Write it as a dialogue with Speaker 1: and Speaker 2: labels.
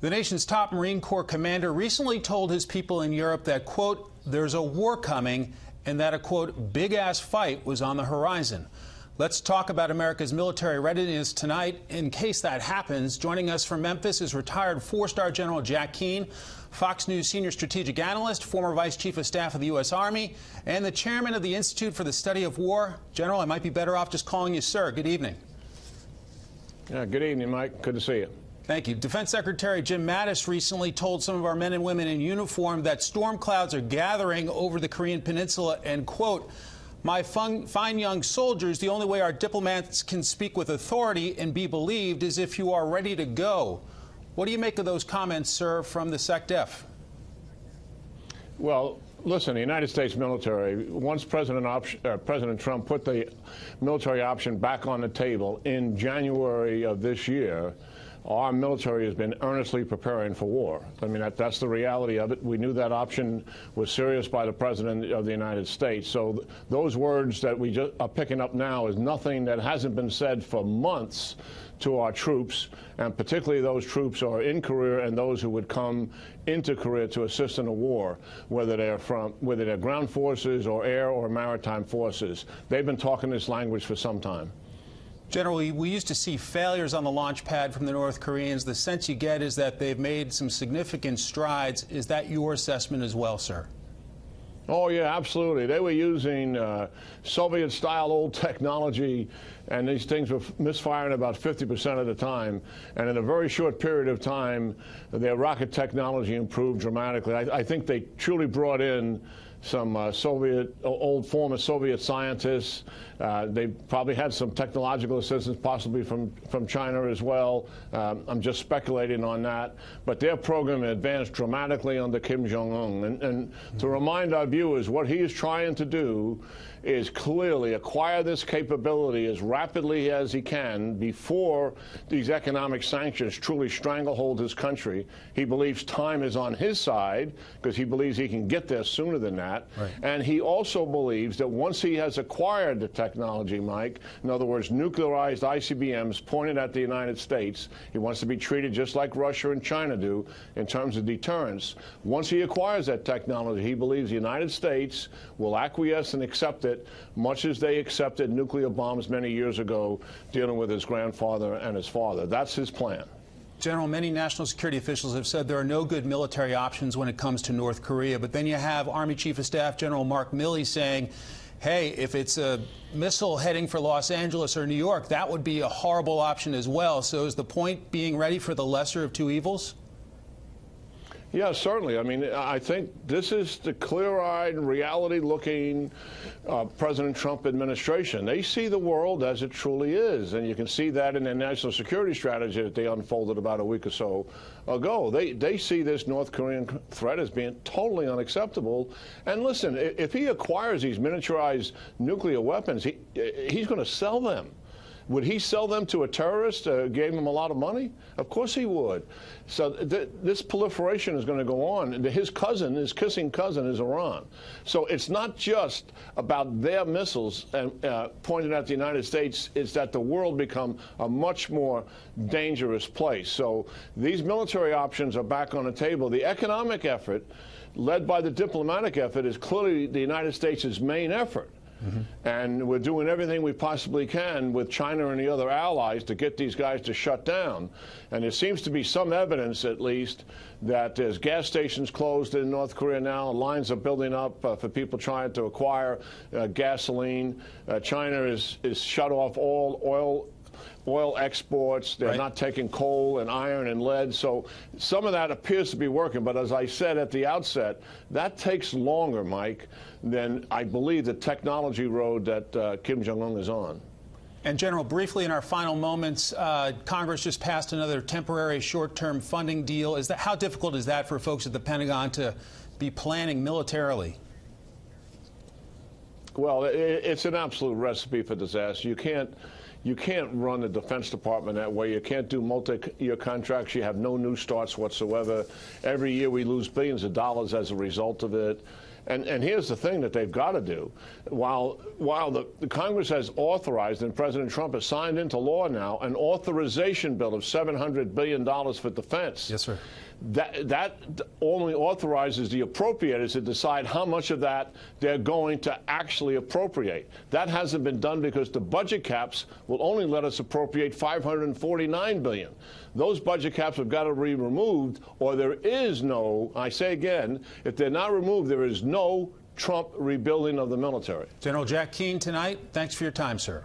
Speaker 1: The nation's top Marine Corps commander recently told his people in Europe that, quote, there's a war coming and that a, quote, big-ass fight was on the horizon. Let's talk about America's military readiness tonight in case that happens. Joining us from Memphis is retired four-star General Jack Keane, Fox News senior strategic analyst, former Vice Chief of Staff of the U.S. Army, and the chairman of the Institute for the Study of War. General, I might be better off just calling you sir. Good evening.
Speaker 2: Yeah, good evening, Mike. Good to see you.
Speaker 1: Thank you. Defense Secretary Jim Mattis recently told some of our men and women in uniform that storm clouds are gathering over the Korean Peninsula and, quote, my fine young soldiers, the only way our diplomats can speak with authority and be believed is if you are ready to go. What do you make of those comments, sir, from the SecDef?
Speaker 2: Well, listen, the United States military, once President Trump put the military option back on the table in January of this year, our military has been earnestly preparing for war. I mean, that's the reality of it. We knew that option was serious by the President of the United States. So those words that we just are picking up now is nothing that hasn't been said for months to our troops, and particularly those troops who are in Korea and those who would come into Korea to assist in a war, whether they're ground forces or air or maritime forces. They've been talking this language for some time.
Speaker 1: General, we used to see failures on the launch pad from the North Koreans. The sense you get is that they've made some significant strides. Is that your assessment as well, sir?
Speaker 2: Oh, yeah, absolutely. They were using Soviet-style old technology, and these things were misfiring about 50% of the time. And in a very short period of time, their rocket technology improved dramatically. I think they truly brought in some old former Soviet scientists. They probably had some technological assistance, possibly from China as well. I'm just speculating on that. But their program advanced dramatically under Kim Jong-un. And to remind our viewers, what he is trying to do is clearly acquire this capability as rapidly as he can before these economic sanctions truly stranglehold his country. He believes time is on his side because he believes he can get there sooner than that. Right. And he also believes that once he has acquired the technology, Mike, in other words, nuclearized ICBMs pointed at the United States, he wants to be treated just like Russia and China do in terms of deterrence. Once he acquires that technology, he believes the United States will acquiesce and accept it, much as they accepted nuclear bombs many years ago dealing with his grandfather and his father. That's his plan.
Speaker 1: General, many national security officials have said there are no good military options when it comes to North Korea. But then you have Army Chief of Staff General Mark Milley saying, hey, if it's a missile heading for Los Angeles or New York, that would be a horrible option as well. So is the point being ready for the lesser of two evils?
Speaker 2: Yeah, certainly. I mean, I think this is the clear-eyed, reality-looking President Trump administration. They see the world as it truly is, and you can see that in their national security strategy that they unfolded about a week or so ago. They see this North Korean threat as being totally unacceptable. And listen, if he acquires these miniaturized nuclear weapons, he's going to sell them. Would he sell them to a terrorist, gave him a lot of money? Of course he would. So this proliferation is going to go on. His cousin, his kissing cousin, is Iran. So it's not just about their missiles pointed at the United States. It's that the world become a much more dangerous place. So these military options are back on the table. The economic effort, led by the diplomatic effort, is clearly the United States' main effort. Mm-hmm. And we're doing everything we possibly can with China and the other allies to get these guys to shut down. And there seems to be some evidence, at least, that there's gas stations closed in North Korea now. Lines are building up for people trying to acquire gasoline. China is shut off all oil exports. They're not taking coal and iron and lead. So some of that appears to be working. But as I said at the outset, that takes longer, Mike, than I believe the technology road that Kim Jong-un is on.
Speaker 1: And General, briefly in our final moments, Congress just passed another temporary short-term funding deal. How difficult is that for folks at the Pentagon to be planning militarily?
Speaker 2: Well, it's an absolute recipe for disaster. You can't run the Defense Department that way. You can't do multi-year contracts. You have no new starts whatsoever. Every year we lose billions of dollars as a result of it. And here's the thing that they've got to do. While the Congress has authorized, and President Trump has signed into law now, an authorization bill of $700 billion for defense.
Speaker 1: Yes, sir.
Speaker 2: That only authorizes the appropriators to decide how much of that they're going to actually appropriate. That hasn't been done because the budget caps will only let us appropriate $549 billion. Those budget caps have got to be removed, or there is no, I say again, if they're not removed, there is no Trump rebuilding of the military.
Speaker 1: General Jack Keane tonight, thanks for your time, sir.